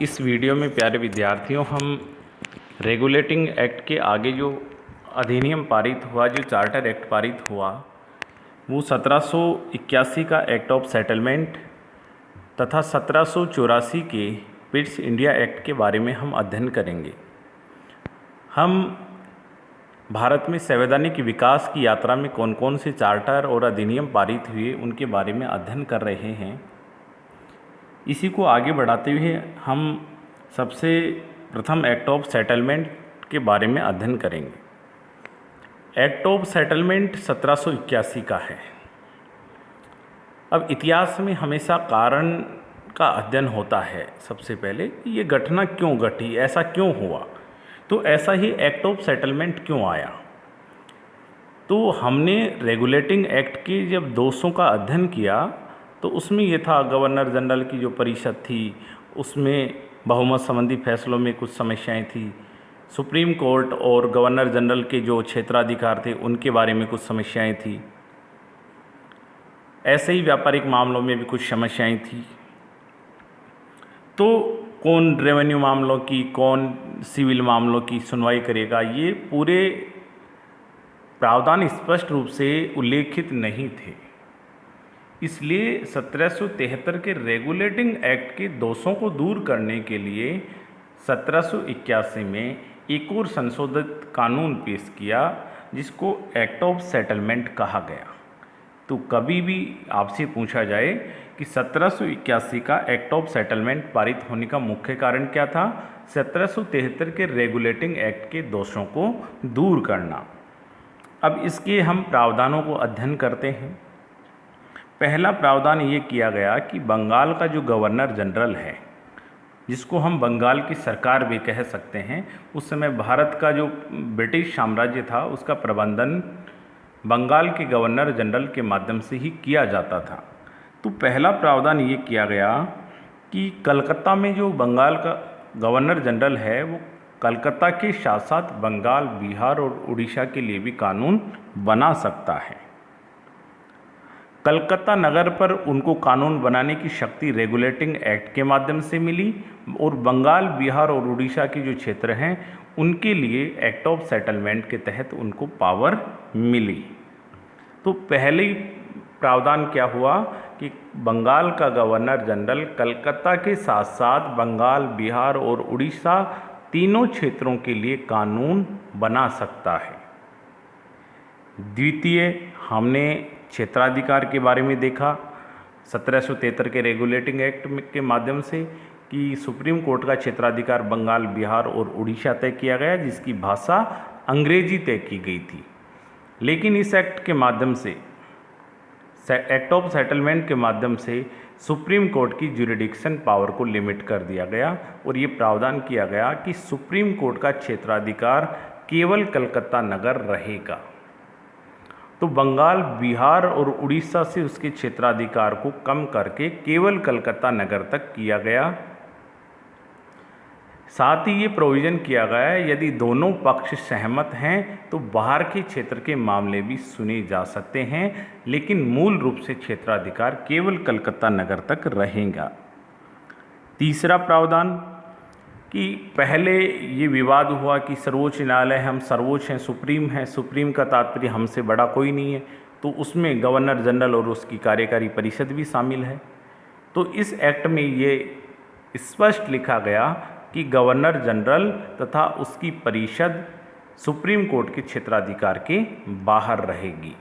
इस वीडियो में प्यारे विद्यार्थियों हम रेगुलेटिंग एक्ट के आगे जो अधिनियम पारित हुआ, जो चार्टर एक्ट पारित हुआ, वो 1781 का एक्ट ऑफ सेटलमेंट तथा 1784 के पिट्स इंडिया एक्ट के बारे में हम अध्ययन करेंगे। हम भारत में संवैधानिक विकास की यात्रा में कौन कौन से चार्टर और अधिनियम पारित हुए उनके बारे में अध्ययन कर रहे हैं। इसी को आगे बढ़ाते हुए हम सबसे प्रथम एक्ट ऑफ सेटलमेंट के बारे में अध्ययन करेंगे। एक्ट ऑफ सेटलमेंट 1781 का है। अब इतिहास में हमेशा कारण का अध्ययन होता है। सबसे पहले ये घटना क्यों घटी, ऐसा क्यों हुआ, तो ऐसा ही एक्ट ऑफ सेटलमेंट क्यों आया। तो हमने रेगुलेटिंग एक्ट के जब दोषों का अध्ययन किया तो उसमें ये था, गवर्नर जनरल की जो परिषद थी उसमें बहुमत संबंधी फैसलों में कुछ समस्याएं थी, सुप्रीम कोर्ट और गवर्नर जनरल के जो क्षेत्राधिकार थे उनके बारे में कुछ समस्याएं थी, ऐसे ही व्यापारिक मामलों में भी कुछ समस्याएं थी। तो कौन रेवेन्यू मामलों की, कौन सिविल मामलों की सुनवाई करेगा, ये पूरे प्रावधान स्पष्ट रूप से उल्लेखित नहीं थे। इसलिए 1773 के रेगुलेटिंग एक्ट के दोषों को दूर करने के लिए 1781 में एक और संशोधित कानून पेश किया, जिसको एक्ट ऑफ सेटलमेंट कहा गया। तो कभी भी आपसे पूछा जाए कि 1781 का एक्ट ऑफ सेटलमेंट पारित होने का मुख्य कारण क्या था, 1773 के रेगुलेटिंग एक्ट के दोषों को दूर करना। अब इसके हम प्रावधानों को अध्ययन करते हैं। पहला प्रावधान ये किया गया कि बंगाल का जो गवर्नर जनरल है, जिसको हम बंगाल की सरकार भी कह सकते हैं, उस समय भारत का जो ब्रिटिश साम्राज्य था उसका प्रबंधन बंगाल के गवर्नर जनरल के माध्यम से ही किया जाता था। तो पहला प्रावधान ये किया गया कि कलकत्ता में जो बंगाल का गवर्नर जनरल है वो कलकत्ता के साथ साथ बंगाल, बिहार और उड़ीसा के लिए भी कानून बना सकता है। कलकत्ता नगर पर उनको कानून बनाने की शक्ति रेगुलेटिंग एक्ट के माध्यम से मिली और बंगाल, बिहार और उड़ीसा के जो क्षेत्र हैं उनके लिए एक्ट ऑफ सेटलमेंट के तहत उनको पावर मिली। तो पहले ही प्रावधान क्या हुआ कि बंगाल का गवर्नर जनरल कलकत्ता के साथ साथ बंगाल, बिहार और उड़ीसा तीनों क्षेत्रों के लिए कानून बना सकता है। द्वितीय, हमने क्षेत्राधिकार के बारे में देखा 1773 के रेगुलेटिंग एक्ट के माध्यम से कि सुप्रीम कोर्ट का क्षेत्राधिकार बंगाल, बिहार और उड़ीसा तय किया गया, जिसकी भाषा अंग्रेजी तय की गई थी। लेकिन इस एक्ट के माध्यम से, एक्ट ऑफ सेटलमेंट के माध्यम से सुप्रीम कोर्ट की ज्यूरिडिक्शन पावर को लिमिट कर दिया गया और ये प्रावधान किया गया कि सुप्रीम कोर्ट का क्षेत्राधिकार केवल कलकत्ता नगर रहेगा। तो बंगाल, बिहार और उड़ीसा से उसके क्षेत्राधिकार को कम करके केवल कलकत्ता नगर तक किया गया। साथ ही ये प्रोविज़न किया गया है, यदि दोनों पक्ष सहमत हैं तो बाहर के क्षेत्र के मामले भी सुने जा सकते हैं, लेकिन मूल रूप से क्षेत्राधिकार केवल कलकत्ता नगर तक रहेगा। तीसरा प्रावधान कि पहले ये विवाद हुआ कि सर्वोच्च न्यायालय, हम सर्वोच्च हैं, सुप्रीम है, सुप्रीम का तात्पर्य हमसे बड़ा कोई नहीं है, तो उसमें गवर्नर जनरल और उसकी कार्यकारी परिषद भी शामिल है। तो इस एक्ट में ये स्पष्ट लिखा गया कि गवर्नर जनरल तथा उसकी परिषद सुप्रीम कोर्ट के क्षेत्राधिकार के बाहर रहेगी।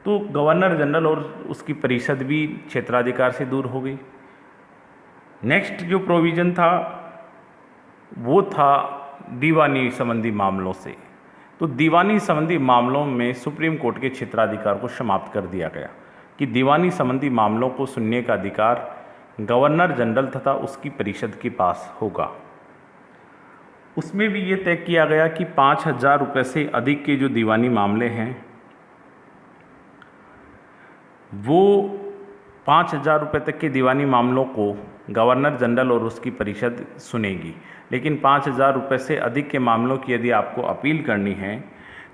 तो गवर्नर जनरल और उसकी परिषद भी क्षेत्राधिकार से दूर हो गई। नेक्स्ट जो प्रोविज़न था वो था दीवानी संबंधी मामलों से। तो दीवानी संबंधी मामलों में सुप्रीम कोर्ट के क्षेत्राधिकार को समाप्त कर दिया गया कि दीवानी संबंधी मामलों को सुनने का अधिकार गवर्नर जनरल तथा उसकी परिषद के पास होगा। उसमें भी ये तय किया गया कि 5,000 रुपये से अधिक के जो दीवानी मामले हैं वो 5,000 रुपये तक के दीवानी मामलों को गवर्नर जनरल और उसकी परिषद सुनेगी। लेकिन 5,000 रुपये से अधिक के मामलों की यदि आपको अपील करनी है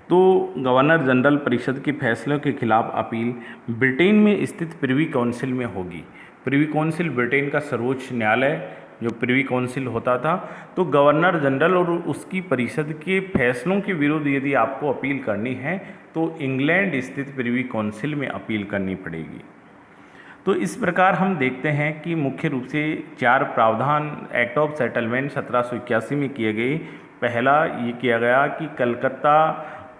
तो गवर्नर जनरल परिषद के फैसलों के खिलाफ अपील ब्रिटेन में स्थित प्रिवी काउंसिल में होगी। प्रिवी काउंसिल ब्रिटेन का सर्वोच्च न्यायालय जो प्रिवी काउंसिल होता था, तो गवर्नर जनरल और उसकी परिषद के फैसलों के विरुद्ध यदि आपको अपील करनी है तो इंग्लैंड स्थित प्रिवी काउंसिल में अपील करनी पड़ेगी। तो इस प्रकार हम देखते हैं कि मुख्य रूप से 4 प्रावधान एक्ट ऑफ सेटलमेंट 1781 में किए गए। पहला ये किया गया कि कलकत्ता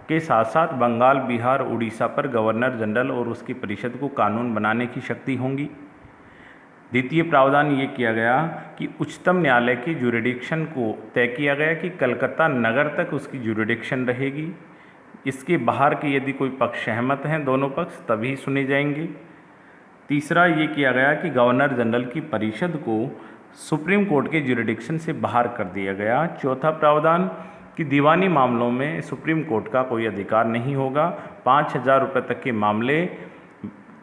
के साथ साथ बंगाल, बिहार, उड़ीसा पर गवर्नर जनरल और उसकी परिषद को कानून बनाने की शक्ति होगी। द्वितीय प्रावधान ये किया गया कि उच्चतम न्यायालय की जुरिडिक्शन को तय किया गया कि कलकत्ता नगर तक उसकी जुरिडिक्शन रहेगी। इसके बाहर के यदि कोई पक्ष सहमत हैं, दोनों पक्ष, तभी सुने जाएंगे। तीसरा ये किया गया कि गवर्नर जनरल की परिषद को सुप्रीम कोर्ट के जुरिडिक्शन से बाहर कर दिया गया। चौथा प्रावधान कि दीवानी मामलों में सुप्रीम कोर्ट का कोई अधिकार नहीं होगा। 5,000 रुपये तक के मामले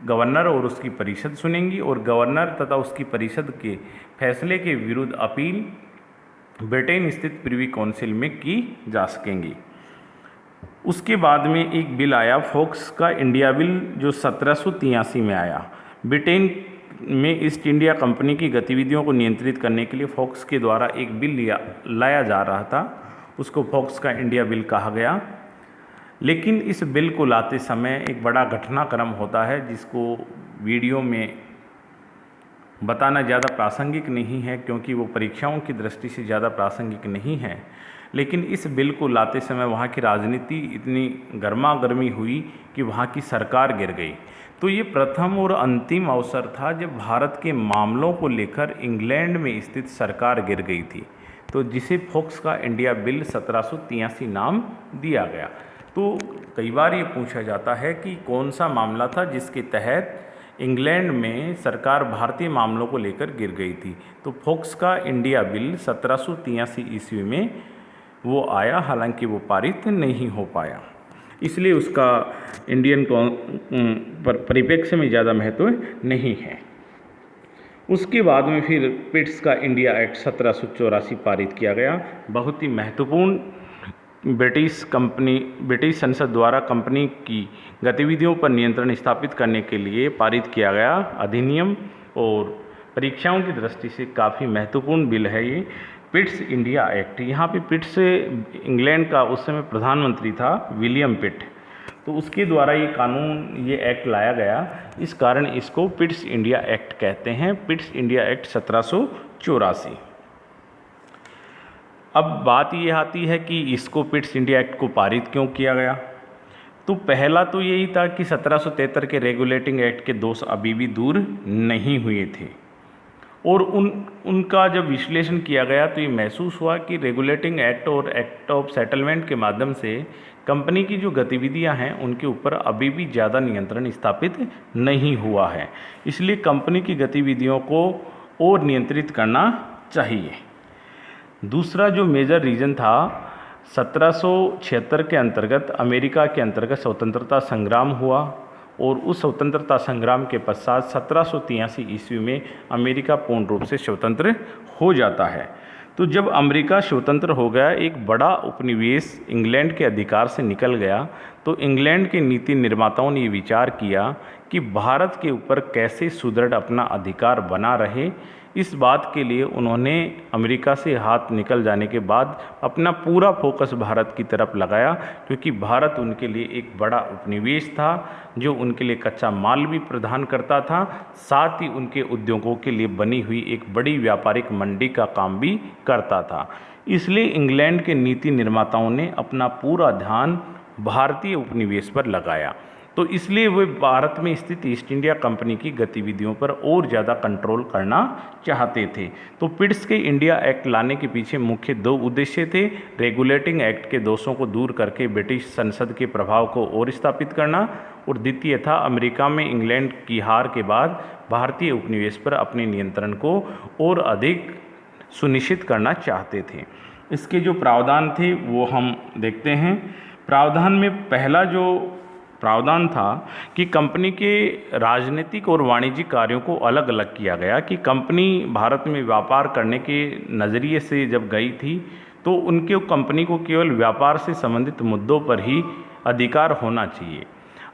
गवर्नर और उसकी परिषद सुनेंगी और गवर्नर तथा उसकी परिषद के फैसले के विरुद्ध अपील ब्रिटेन स्थित प्रिवी काउंसिल में की जा सकेंगी। उसके बाद में एक बिल आया फोक्स का इंडिया बिल, जो 1783 में आया। ब्रिटेन में ईस्ट इंडिया कंपनी की गतिविधियों को नियंत्रित करने के लिए फोक्स के द्वारा एक बिल लाया जा रहा था, उसको फोक्स का इंडिया बिल कहा गया। लेकिन इस बिल को लाते समय एक बड़ा घटनाक्रम होता है जिसको वीडियो में बताना ज़्यादा प्रासंगिक नहीं है, क्योंकि वो परीक्षाओं की दृष्टि से ज़्यादा प्रासंगिक नहीं है। लेकिन इस बिल को लाते समय वहाँ की राजनीति इतनी गर्मा गर्मी हुई कि वहाँ की सरकार गिर गई। तो ये प्रथम और अंतिम अवसर था जब भारत के मामलों को लेकर इंग्लैंड में स्थित सरकार गिर गई थी, तो जिसे फोक्स का इंडिया बिल 1783 नाम दिया गया। तो कई बार ये पूछा जाता है कि कौन सा मामला था जिसके तहत इंग्लैंड में सरकार भारतीय मामलों को लेकर गिर गई थी। तो फोक्स का इंडिया बिल 1783 ईस्वी में वो आया, हालांकि वो पारित नहीं हो पाया, इसलिए उसका इंडियन परिप्रेक्ष्य में ज़्यादा महत्व नहीं है। उसके बाद में फिर पिट्स का इंडिया एक्ट 1784 पारित किया गया। बहुत ही महत्वपूर्ण ब्रिटिश संसद द्वारा कंपनी की गतिविधियों पर नियंत्रण स्थापित करने के लिए पारित किया गया अधिनियम, और परीक्षाओं की दृष्टि से काफ़ी महत्वपूर्ण बिल है ये पिट्स इंडिया एक्ट। यहाँ पे पिट्स इंग्लैंड का उस समय प्रधानमंत्री था विलियम पिट, तो उसके द्वारा ये कानून, ये एक्ट लाया गया, इस कारण इसको पिट्स इंडिया एक्ट कहते हैं। Pitt's India act 1784। अब बात ये आती है कि इसको पिट्स इंडिया एक्ट को पारित क्यों किया गया। तो पहला तो यही था कि 1773 के रेगुलेटिंग एक्ट के दोष अभी भी दूर नहीं हुए थे, और उनका जब विश्लेषण किया गया तो ये महसूस हुआ कि रेगुलेटिंग एक्ट और एक्ट ऑफ सेटलमेंट के माध्यम से कंपनी की जो गतिविधियां हैं उनके ऊपर अभी भी ज़्यादा नियंत्रण स्थापित नहीं हुआ है, इसलिए कंपनी की गतिविधियों को और नियंत्रित करना चाहिए। दूसरा जो मेजर रीज़न था, 1776 के अंतर्गत अमेरिका के अंतर्गत स्वतंत्रता संग्राम हुआ, और उस स्वतंत्रता संग्राम के पश्चात 1783 ईस्वी में अमेरिका पूर्ण रूप से स्वतंत्र हो जाता है। तो जब अमेरिका स्वतंत्र हो गया, एक बड़ा उपनिवेश इंग्लैंड के अधिकार से निकल गया, तो इंग्लैंड के नीति निर्माताओं ने ये विचार किया कि भारत के ऊपर कैसे सुदृढ़ अपना अधिकार बना रहे। इस बात के लिए उन्होंने अमेरिका से हाथ निकल जाने के बाद अपना पूरा फोकस भारत की तरफ लगाया, क्योंकि भारत उनके लिए एक बड़ा उपनिवेश था जो उनके लिए कच्चा माल भी प्रदान करता था, साथ ही उनके उद्योगों के लिए बनी हुई एक बड़ी व्यापारिक मंडी का काम भी करता था। इसलिए इंग्लैंड के नीति निर्माताओं ने अपना पूरा ध्यान भारतीय उपनिवेश पर लगाया, तो इसलिए वे भारत में स्थित ईस्ट इंडिया कंपनी की गतिविधियों पर और ज़्यादा कंट्रोल करना चाहते थे। तो पिट्स के इंडिया एक्ट लाने के पीछे मुख्य 2 उद्देश्य थे। रेगुलेटिंग एक्ट के दोषों को दूर करके ब्रिटिश संसद के प्रभाव को और स्थापित करना, और द्वितीय था अमेरिका में इंग्लैंड की हार के बाद भारतीय उपनिवेश पर अपने नियंत्रण को और अधिक सुनिश्चित करना चाहते थे। इसके जो प्रावधान थे वो हम देखते हैं। प्रावधान में पहला जो प्रावधान था कि कंपनी के राजनीतिक और वाणिज्यिक कार्यों को अलग अलग किया गया, कि कंपनी भारत में व्यापार करने के नज़रिए से जब गई थी तो उनके कंपनी को केवल व्यापार से संबंधित मुद्दों पर ही अधिकार होना चाहिए।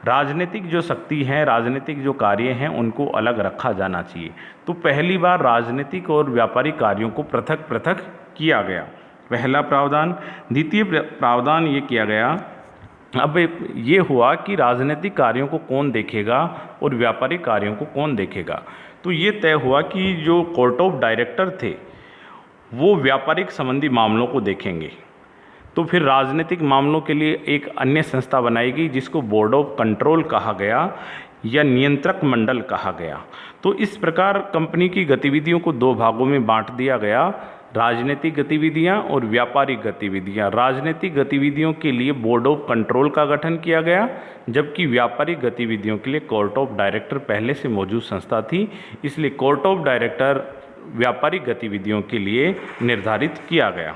राजनीतिक जो शक्ति है, राजनीतिक जो कार्य हैं, उनको अलग रखा जाना चाहिए। तो पहली बार राजनीतिक और व्यापारिक कार्यों को पृथक पृथक किया गया, पहला प्रावधान। द्वितीय प्रावधान ये किया गया, अब ये हुआ कि राजनीतिक कार्यों को कौन देखेगा और व्यापारिक कार्यों को कौन देखेगा। तो ये तय हुआ कि जो कोर्ट ऑफ डायरेक्टर थे वो व्यापारिक संबंधी मामलों को देखेंगे। तो फिर राजनीतिक मामलों के लिए एक अन्य संस्था बनाई गई जिसको बोर्ड ऑफ कंट्रोल कहा गया या नियंत्रक मंडल कहा गया। तो इस प्रकार कंपनी की गतिविधियों को दो भागों में बांट दिया गया, राजनीतिक गतिविधियां और व्यापारिक गतिविधियां। राजनीतिक गतिविधियों के लिए बोर्ड ऑफ कंट्रोल का गठन किया गया, जबकि व्यापारिक गतिविधियों के लिए कोर्ट ऑफ डायरेक्टर पहले से मौजूद संस्था थी, इसलिए कोर्ट ऑफ डायरेक्टर व्यापारिक गतिविधियों के लिए निर्धारित किया गया।